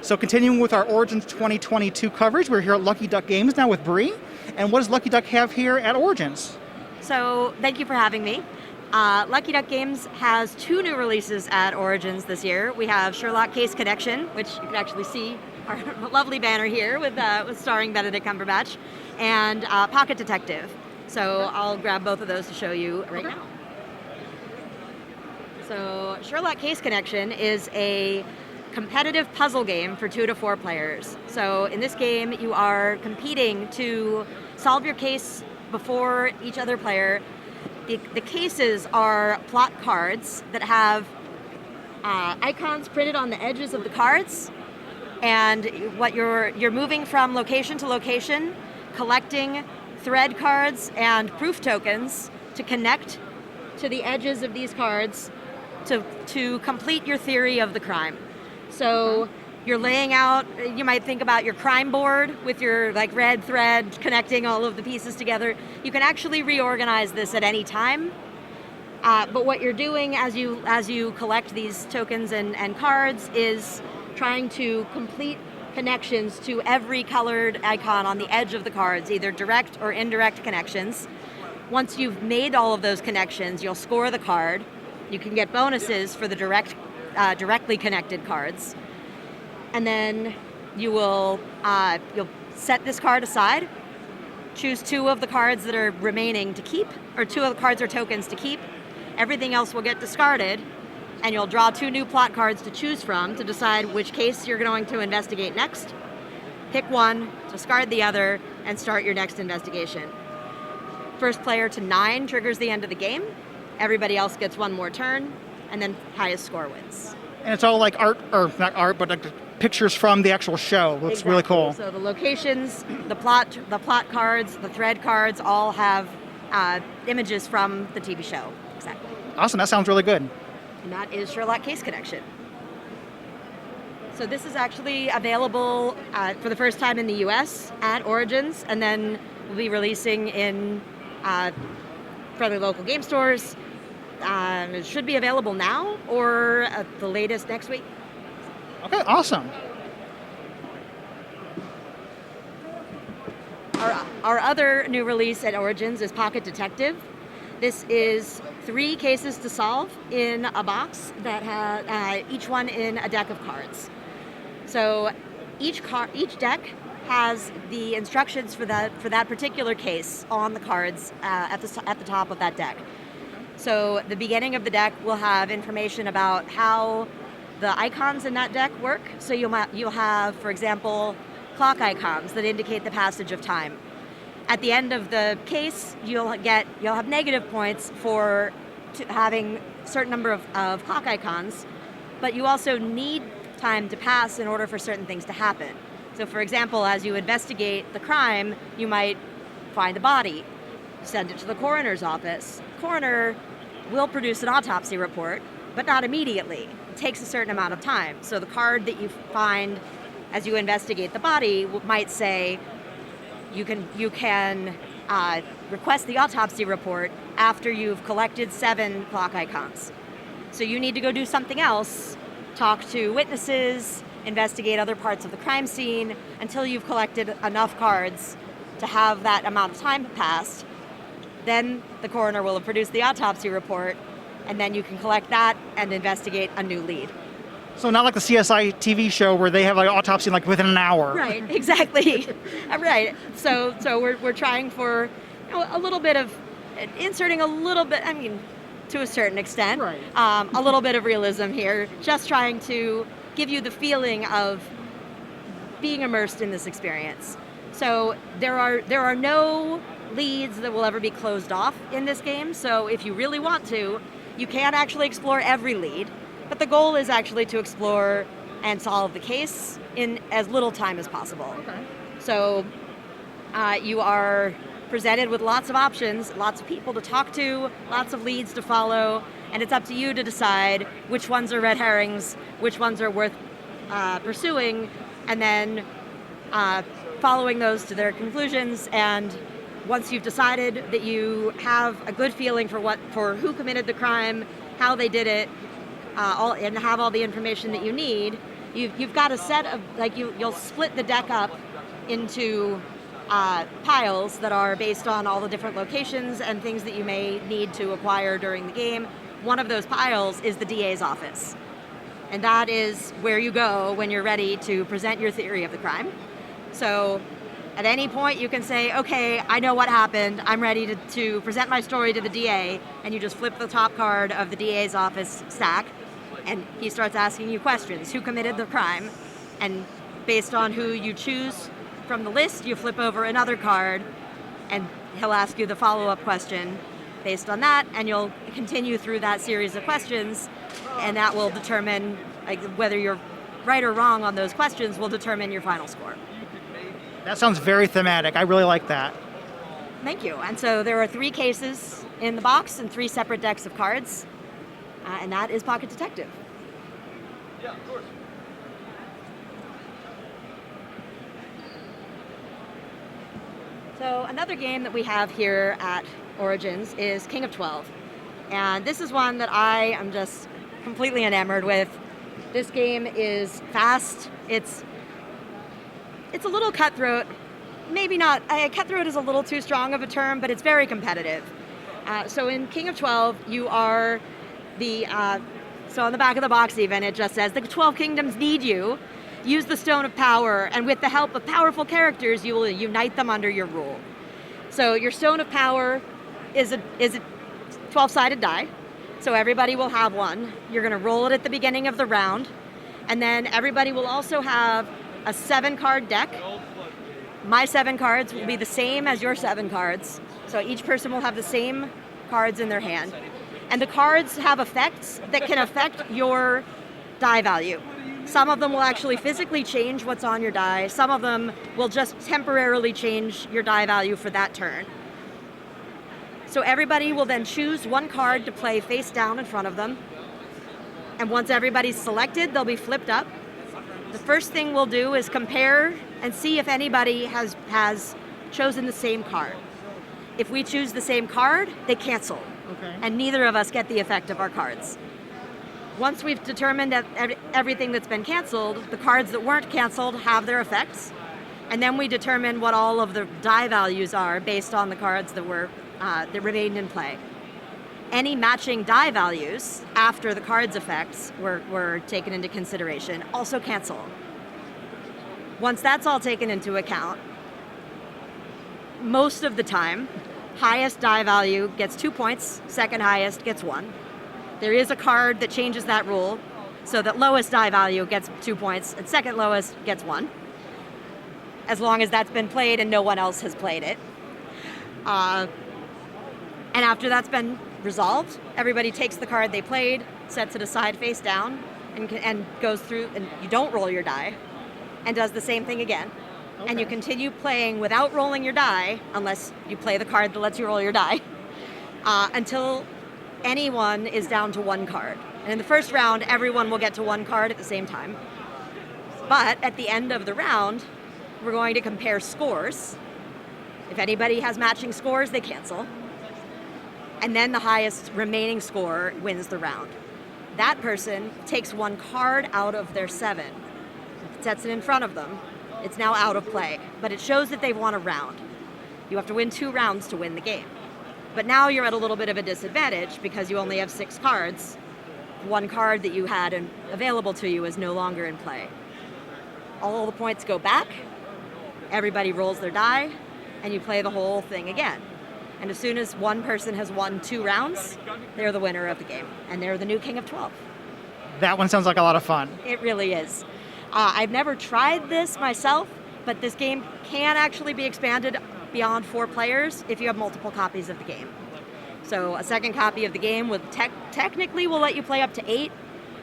So continuing with our Origins 2022 coverage, we're here at Lucky Duck Games now with Bree. And what does Lucky Duck have here at Origins? So thank you for having me. Lucky Duck Games has 2 new releases at Origins this year. We have Sherlock Case Connection, which you can actually see our lovely banner here with starring Benedict Cumberbatch, and Pocket Detective. So I'll grab both of those to show you right now. So Sherlock Case Connection is a competitive puzzle game for 2 to 4 players. So in this game, you are competing to solve your case before each other player. The cases are plot cards that have icons printed on the edges of the cards, and what you're moving from location to location, collecting thread cards and proof tokens to connect to the edges of these cards to complete your theory of the crime. So you're laying out, you might think about your crime board with your red thread connecting all of the pieces together. You can actually reorganize this at any time. But what you're doing as you collect these tokens and cards is trying to complete connections to every colored icon on the edge of the cards, either direct or indirect connections. Once you've made all of those connections, you'll score the card. You can get bonuses for the directly connected cards. And then you'll set this card aside, choose 2 of the cards that are remaining to keep, or 2 of the cards or tokens to keep. Everything else will get discarded, and you'll draw 2 new plot cards to choose from to decide which case you're going to investigate next. Pick one, discard the other, and start your next investigation. First player to 9 triggers the end of the game. Everybody else gets 1 more turn, and then highest score wins. And it's all like art, or not art, but like pictures from the actual show. Looks Exactly. really cool. So the locations, the plot cards, the thread cards all have images from the TV show. Exactly. Awesome, that sounds really good. And that is Sherlock Case Connection. So this is actually available for the first time in the US at Origins, and then we'll be releasing in friendly local game stores. It should be available now or at the latest next week. Okay, awesome. Our other new release at Origins is Pocket Detective. This is 3 cases to solve in a box that has each one in a deck of cards. So each deck has the instructions for that particular case on the cards at the top of that deck. So the beginning of the deck will have information about how the icons in that deck work. So you'll have, for example, clock icons that indicate the passage of time. At the end of the case, you'll have negative points for having a certain number of clock icons, but you also need time to pass in order for certain things to happen. So for example, as you investigate the crime, you might find a body, send it to the coroner's office. Coroner will produce an autopsy report, but not immediately. It takes a certain amount of time. So the card that you find as you investigate the body might say you can request the autopsy report after you've collected 7 clock icons. So you need to go do something else, talk to witnesses, investigate other parts of the crime scene until you've collected enough cards to have that amount of time passed. Then the coroner will have produced the autopsy report, and then you can collect that and investigate a new lead. So not like the CSI TV show where they have an autopsy within an hour. Right, exactly. Right. So we're trying for a little bit of inserting a little bit. I mean, to a certain extent, right. A little bit of realism here. Just trying to give you the feeling of being immersed in this experience. So there are no leads that will ever be closed off in this game. So if you really want to, you can actually explore every lead. But the goal is actually to explore and solve the case in as little time as possible. Okay. So you are presented with lots of options, lots of people to talk to, lots of leads to follow, and it's up to you to decide which ones are red herrings, which ones are worth pursuing, and then following those to their conclusions. And once you've decided that you have a good feeling for who committed the crime, how they did it, and have all the information that you need, You've got a set of, like, you'll split the deck up into piles that are based on all the different locations and things that you may need to acquire during the game. One of those piles is the DA's office. And that is where you go when you're ready to present your theory of the crime. So at any point you can say, okay, I know what happened. I'm ready to present my story to the DA. And you just flip the top card of the DA's office stack and he starts asking you questions. Who committed the crime? And based on who you choose from the list, you flip over another card and he'll ask you the follow-up question based on that, and you'll continue through that series of questions, and that will determine, like, whether you're right or wrong on those questions will determine your final score. That sounds very thematic. I really like that. Thank you. And so there are 3 cases in the box and 3 separate decks of cards, and that is Pocket Detective. Yeah, of course. So another game that we have here at Origins is King of 12. And this is one that I am just completely enamored with. This game is fast. It's a little cutthroat. Maybe not. Cutthroat is a little too strong of a term, but it's very competitive. So in King of 12, you are the... so on the back of the box even, it just says, the 12 kingdoms need you. Use the Stone of Power, and with the help of powerful characters, you will unite them under your rule. So your Stone of Power is a 12-sided die, so everybody will have one. You're going to roll it at the beginning of the round, and then everybody will also have a 7-card deck. My 7 cards will be the same as your 7 cards, so each person will have the same cards in their hand. And the cards have effects that can affect your die value. Some of them will actually physically change what's on your die. Some of them will just temporarily change your die value for that turn. So everybody will then choose one card to play face down in front of them. And once everybody's selected, they'll be flipped up. The first thing we'll do is compare and see if anybody has chosen the same card. If we choose the same card, they cancel. Okay. And neither of us get the effect of our cards. Once we've determined that everything that's been canceled, the cards that weren't canceled have their effects, and then we determine what all of the die values are based on the cards that remained in play. Any matching die values after the card's effects were taken into consideration also cancel. Once that's all taken into account, most of the time, highest die value gets 2 points, second highest gets 1. There is a card that changes that rule, so that lowest die value gets 2 points and second lowest gets 1, as long as that's been played and no one else has played it. And after that's been resolved, everybody takes the card they played, sets it aside face down, and goes through, and you don't roll your die, and does the same thing again. Okay. And you continue playing without rolling your die, unless you play the card that lets you roll your die, until anyone is down to 1 card. And in the first round, everyone will get to 1 card at the same time. But at the end of the round, we're going to compare scores. If anybody has matching scores, they cancel. And then the highest remaining score wins the round. That person takes 1 card out of their 7, sets it in front of them. It's now out of play, but it shows that they've won a round. You have to win 2 rounds to win the game. But now you're at a little bit of a disadvantage because you only have 6 cards. 1 card that you had available to you is no longer in play. All the points go back, everybody rolls their die, and you play the whole thing again. And as soon as one person has won 2 rounds, they're the winner of the game, and they're the new King of 12. That one sounds like a lot of fun. It really is. I've never tried this myself, but this game can actually be expanded beyond 4 players if you have multiple copies of the game. So a second copy of the game would technically will let you play up to 8.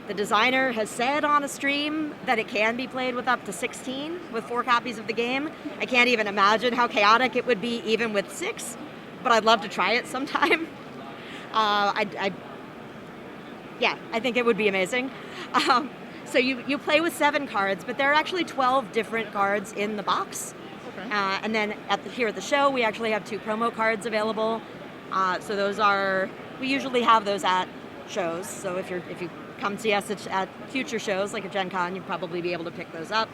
The designer has said on a stream that it can be played with up to 16 with 4 copies of the game. I can't even imagine how chaotic it would be even with 6, but I'd love to try it sometime. I think it would be amazing. So you play with 7 cards, but there are actually 12 different cards in the box. Okay. And then here at the show, we actually have 2 promo cards available. So those we usually have those at shows. So if you come see us at future shows like at Gen Con, you'll probably be able to pick those up.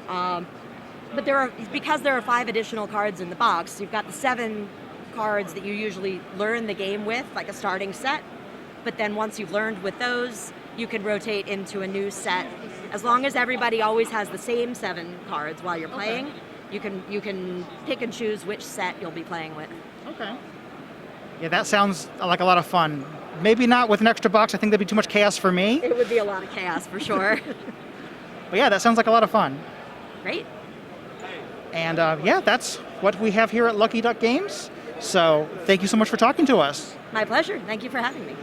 But because there are 5 additional cards in the box, you've got the 7 cards that you usually learn the game with, like a starting set. But then once you've learned with those, you can rotate into a new set. As long as everybody always has the same 7 cards while you're playing, you can pick and choose which set you'll be playing with. Okay. Yeah, that sounds like a lot of fun. Maybe not with an extra box. I think that'd be too much chaos for me. It would be a lot of chaos for sure. But yeah, that sounds like a lot of fun. Great. And yeah, that's what we have here at Lucky Duck Games. So thank you so much for talking to us. My pleasure. Thank you for having me.